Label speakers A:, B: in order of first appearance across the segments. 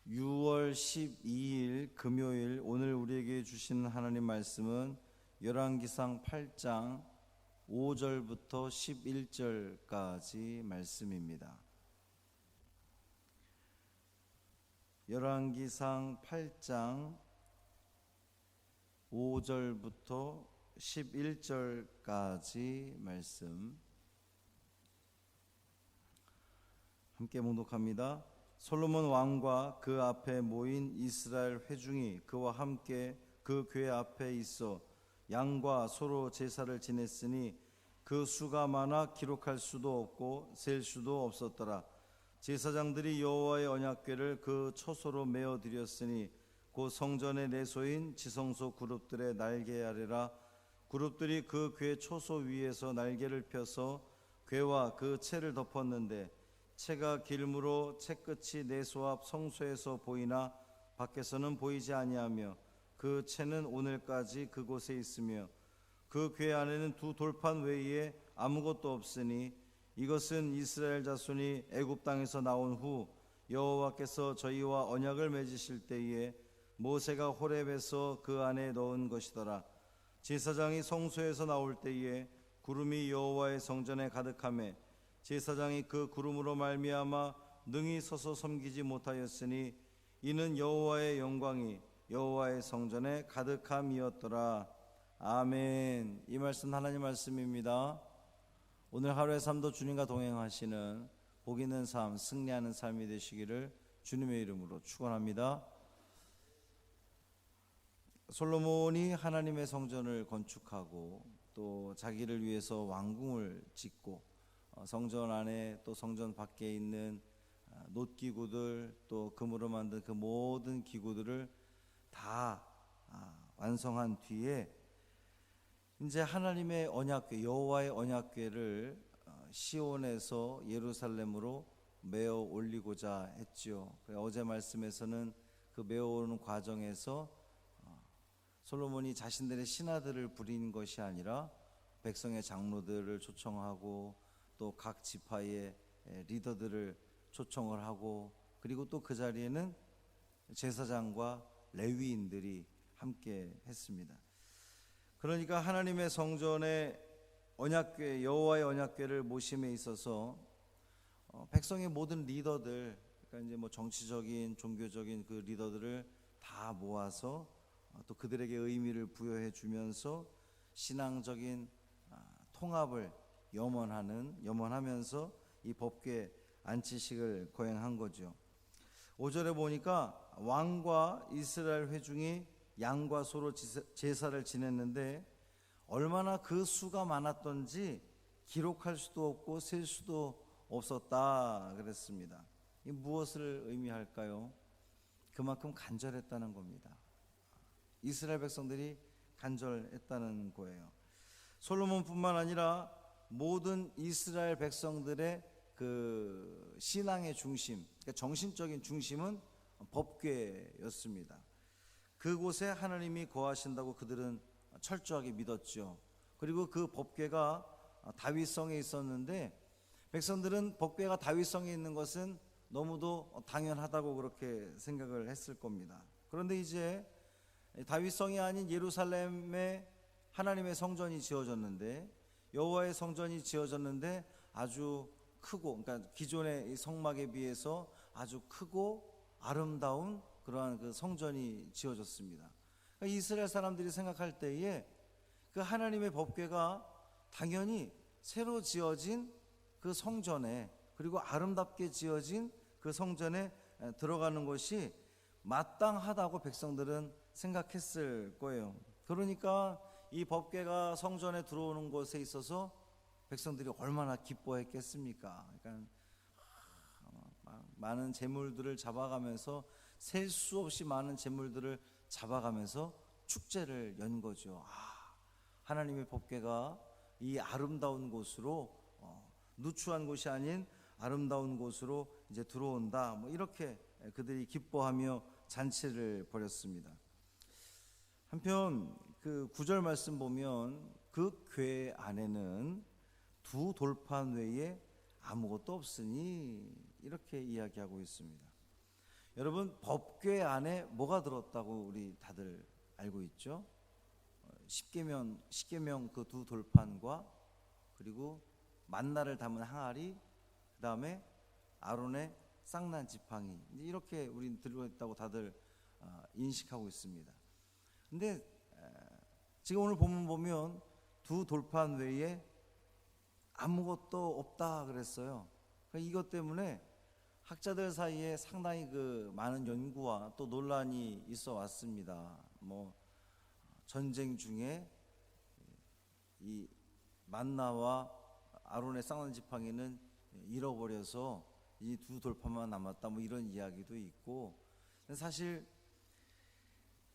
A: 6월 12일 금요일, 오늘 우리에게 주시는 하나님 말씀은 열왕기상 8장 5절부터 11절까지 말씀입니다. 열왕기상 8장 5절부터 11절까지 말씀 함께 묵독합니다. 솔로몬 왕과 그 앞에 모인 이스라엘 회중이 그와 함께 그 궤 앞에 있어 양과 소로 제사를 지냈으니 그 수가 많아 기록할 수도 없고 셀 수도 없었더라. 제사장들이 여호와의 언약궤를 그 초소로 메어 드렸으니 곧 성전의 내소인 지성소 그룹들의 날개 아래라. 그룹들이 그 궤 초소 위에서 날개를 펴서 궤와 그 채를 덮었는데 채가 길므로 채끝이 내소 앞 성소에서 보이나 밖에서는 보이지 아니하며 그 채는 오늘까지 그곳에 있으며 그 궤 안에는 두 돌판 외에 아무것도 없으니 이것은 이스라엘 자손이 애굽 땅에서 나온 후 여호와께서 저희와 언약을 맺으실 때에 모세가 호렙에서 그 안에 넣은 것이더라. 제사장이 성소에서 나올 때에 구름이 여호와의 성전에 가득하매 제사장이 그 구름으로 말미암아 능히 서서 섬기지 못하였으니 이는 여호와의 영광이 여호와의 성전에 가득함이었더라. 아멘. 이 말씀 하나님 말씀입니다. 오늘 하루의 삶도 주님과 동행하시는 복 있는 삶, 승리하는 삶이 되시기를 주님의 이름으로 축원합니다. 솔로몬이 하나님의 성전을 건축하고 또 자기를 위해서 왕궁을 짓고 성전 안에 또 성전 밖에 있는 놋기구들 또 금으로 만든 그 모든 기구들을 다 완성한 뒤에 이제 하나님의 언약궤 여호와의 언약궤를 시온에서 예루살렘으로 메어 올리고자 했지요. 어제 말씀에서는 그 메어 오는 과정에서 솔로몬이 자신들의 신하들을 부린 것이 아니라 백성의 장로들을 초청하고 또 각 지파의 리더들을 초청을 하고 그리고 또 그 자리에는 제사장과 레위인들이 함께 했습니다. 그러니까 하나님의 성전의 언약궤 여호와의 언약궤를 모심에 있어서 백성의 모든 리더들, 그러니까 이제 뭐 정치적인 종교적인 그 리더들을 다 모아서 또 그들에게 의미를 부여해 주면서 신앙적인 통합을 염원하면서 이 법궤 안치식을 거행한 거죠. 5절에 보니까 왕과 이스라엘 회중이 양과 소로 제사를 지냈는데 얼마나 그 수가 많았던지 기록할 수도 없고 셀 수도 없었다 그랬습니다. 이 무엇을 의미할까요? 그만큼 간절했다는 겁니다. 이스라엘 백성들이 간절했다는 거예요. 솔로몬뿐만 아니라 모든 이스라엘 백성들의 그 신앙의 중심, 그러니까 정신적인 중심은 법궤였습니다. 그곳에 하나님이 거하신다고 그들은 철저하게 믿었죠. 그리고 그 법궤가 다윗성에 있었는데 백성들은 법궤가 다윗성에 있는 것은 너무도 당연하다고 그렇게 생각을 했을 겁니다. 그런데 이제 다윗성이 아닌 예루살렘에 하나님의 성전이 지어졌는데 여호와의 성전이 지어졌는데 아주 크고, 그러니까 기존의 성막에 비해서 아주 크고 아름다운 그러한 그 성전이 지어졌습니다. 그러니까 이스라엘 사람들이 생각할 때에 그 하나님의 법궤가 당연히 새로 지어진 그 성전에 그리고 아름답게 지어진 그 성전에 들어가는 것이 마땅하다고 백성들은 생각했을 거예요. 그러니까 이 법궤가 성전에 들어오는 것에 있어서 백성들이 얼마나 기뻐했겠습니까? 그러니까 많은 재물들을 잡아가면서 셀 수 없이 많은 재물들을 잡아가면서 축제를 연 거죠. 하나님의 법궤가 이 아름다운 곳으로 누추한 곳이 아닌 아름다운 곳으로 이제 들어온다. 뭐 이렇게 그들이 기뻐하며 잔치를 벌였습니다. 한편 그 9절 말씀 보면 그 궤 안에는 두 돌판 외에 아무것도 없으니 이렇게 이야기하고 있습니다. 여러분, 법궤 안에 뭐가 들었다고 우리 다들 알고 있죠? 십계명 그 두 돌판과 그리고 만나를 담은 항아리, 그 다음에 아론의 쌍난 지팡이, 이렇게 우리는 들어있다고 다들 인식하고 있습니다. 근데 지금 오늘 본문 보면 두 돌판 외에 아무것도 없다 그랬어요. 그러니까 이것 때문에 학자들 사이에 상당히 그 많은 연구와 또 논란이 있어 왔습니다. 뭐 전쟁 중에 이 만나와 아론의 쌍난 지팡이는 잃어버려서 이 두 돌판만 남았다, 뭐 이런 이야기도 있고, 사실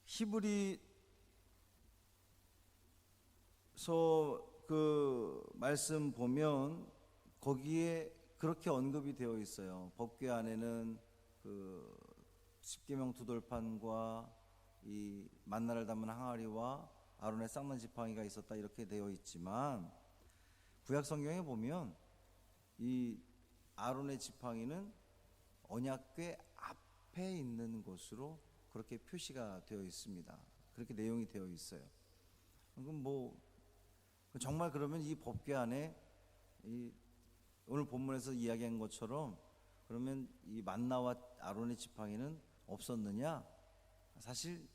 A: 히브리서 그 말씀 보면 거기에 그렇게 언급이 되어 있어요. 법궤 안에는 그 십계명 두 돌판과 이 만나를 담은 항아리와 아론의 쌍난 지팡이가 있었다, 이렇게 되어 있지만 구약 성경에 보면 이 아론의 지팡이는 언약궤 앞에 있는 곳으로 그렇게 표시가 되어 있습니다. 그렇게 내용이 되어 있어요. 그럼 뭐 정말 그러면 이 법궤 안에 이 오늘 본문에서 이야기한 것처럼 그러면 이 만나와 아론의 지팡이는 없었느냐? 사실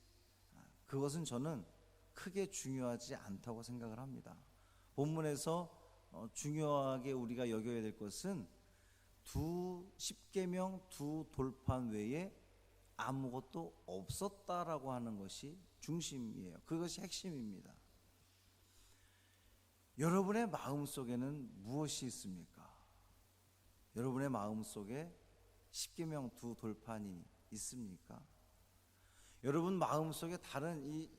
A: 그것은 저는 크게 중요하지 않다고 생각을 합니다. 본문에서 중요하게 우리가 여겨야 될 것은 두 십계명 두 돌판 외에 아무것도 없었다라고 하는 것이 중심이에요. 그것이 핵심입니다. 여러분의 마음속에는 무엇이 있습니까? 여러분의 마음속에 십계명 두 돌판이 있습니까? 여러분 마음속에 다른 이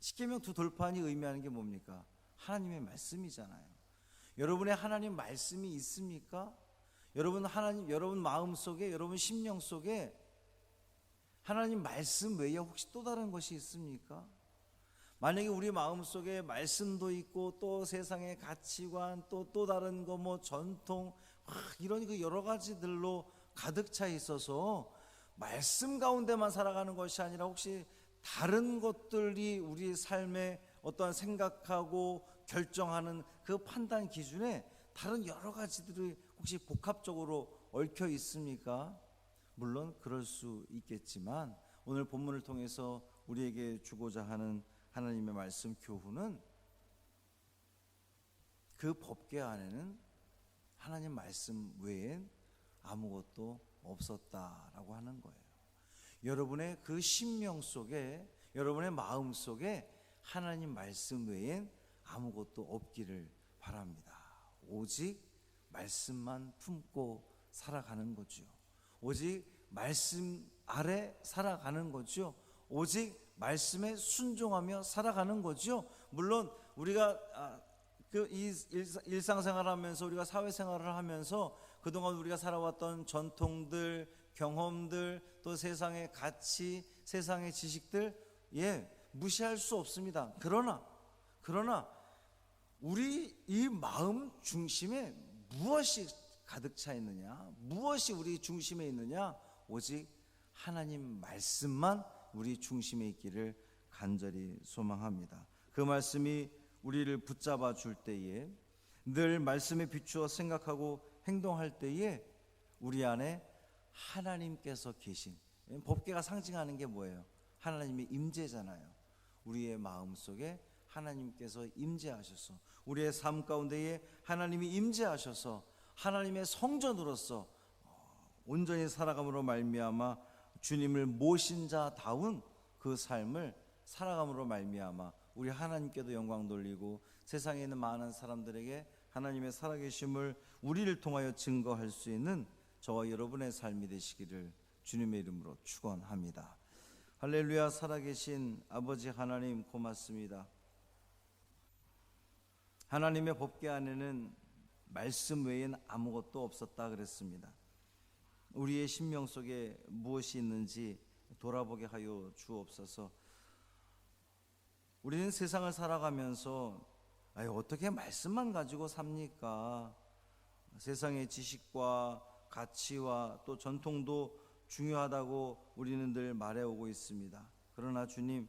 A: 십계명 두 돌판이 의미하는 게 뭡니까? 하나님의 말씀이잖아요. 여러분의 하나님 말씀이 있습니까? 여러분 마음속에, 여러분 심령 속에 하나님 말씀 외에 혹시 또 다른 것이 있습니까? 만약에 우리 마음속에 말씀도 있고 또 세상의 가치관, 또 다른 거 뭐 전통 이런 그 여러 가지들로 가득 차 있어서 말씀 가운데만 살아가는 것이 아니라 혹시 다른 것들이 우리 삶에 어떠한 생각하고 결정하는 그 판단 기준에 다른 여러 가지들이 혹시 복합적으로 얽혀 있습니까? 물론 그럴 수 있겠지만 오늘 본문을 통해서 우리에게 주고자 하는 하나님의 말씀 교훈은 그 법궤 안에는 하나님 말씀 외엔 아무것도 없었다라고 하는 거예요. 여러분의 그 심령 속에, 여러분의 마음 속에 하나님 말씀 외엔 아무것도 없기를 바랍니다. 오직 말씀만 품고 살아가는 거죠. 오직 말씀 아래 살아가는 거죠. 오직 말씀에 순종하며 살아가는 거죠. 물론 우리가 이 일상생활하면서 우리가 사회생활을 하면서 그동안 우리가 살아왔던 전통들, 경험들, 또 세상의 가치, 세상의 지식들 무시할 수 없습니다. 그러나 우리 이 마음 중심에 무엇이 가득 차 있느냐? 무엇이 우리 중심에 있느냐? 오직 하나님 말씀만 우리 중심에 있기를 간절히 소망합니다. 그 말씀이 우리를 붙잡아 줄 때에, 늘 말씀에 비추어 생각하고 행동할 때에 우리 안에 하나님께서 계신, 법궤가 상징하는 게 뭐예요? 하나님의 임재잖아요. 우리의 마음속에 하나님께서 임재하셔서, 우리의 삶 가운데에 하나님이 임재하셔서 하나님의 성전으로서 온전히 살아감으로 말미암아 주님을 모신 자다운 그 삶을 살아감으로 말미암아 우리 하나님께도 영광 돌리고 세상에 있는 많은 사람들에게 하나님의 살아계심을 우리를 통하여 증거할 수 있는 저와 여러분의 삶이 되시기를 주님의 이름으로 축원합니다. 할렐루야. 살아계신 아버지 하나님 고맙습니다. 하나님의 법궤 안에는 말씀 외엔 아무것도 없었다 그랬습니다. 우리의 심령 속에 무엇이 있는지 돌아보게 하여 주옵소서. 우리는 세상을 살아가면서 어떻게 말씀만 가지고 삽니까? 세상의 지식과 가치와 또 전통도 중요하다고 우리는 늘 말해오고 있습니다. 그러나 주님,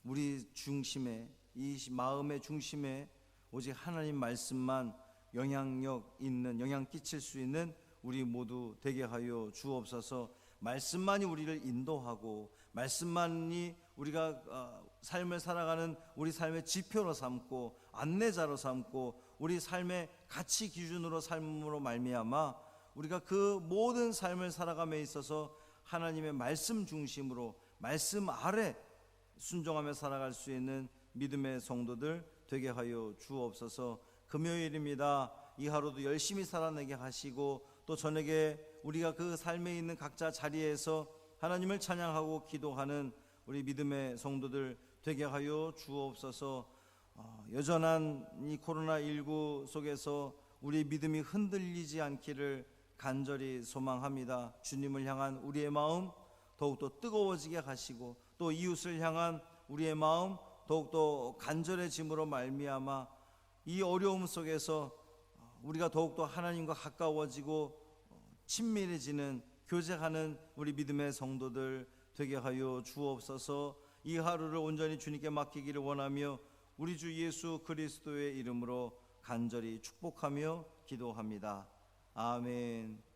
A: 우리 중심에, 이 마음의 중심에 오직 하나님 말씀만 영향력 있는, 영향 끼칠 수 있는 우리 모두 되게 하여 주옵소서. 말씀만이 우리를 인도하고 말씀만이 우리가 삶을 살아가는 우리 삶의 지표로 삼고 안내자로 삼고 우리 삶의 가치 기준으로 삶으로 말미암아 우리가 그 모든 삶을 살아감에 있어서 하나님의 말씀 중심으로 말씀 아래 순종하며 살아갈 수 있는 믿음의 성도들 되게 하여 주옵소서. 금요일입니다. 이 하루도 열심히 살아내게 하시고 또 저녁에 우리가 그 삶에 있는 각자 자리에서 하나님을 찬양하고 기도하는 우리 믿음의 성도들 되게 하여 주옵소서. 여전한 이 코로나19 속에서 우리 믿음이 흔들리지 않기를 간절히 소망합니다. 주님을 향한 우리의 마음 더욱더 뜨거워지게 하시고 또 이웃을 향한 우리의 마음 더욱더 간절해짐으로 말미암아 이 어려움 속에서 우리가 더욱더 하나님과 가까워지고 친밀해지는, 교제하는 우리 믿음의 성도들 되게 하여 주옵소서. 이 하루를 온전히 주님께 맡기기를 원하며 우리 주 예수 그리스도의 이름으로 간절히 축복하며 기도합니다. 아멘.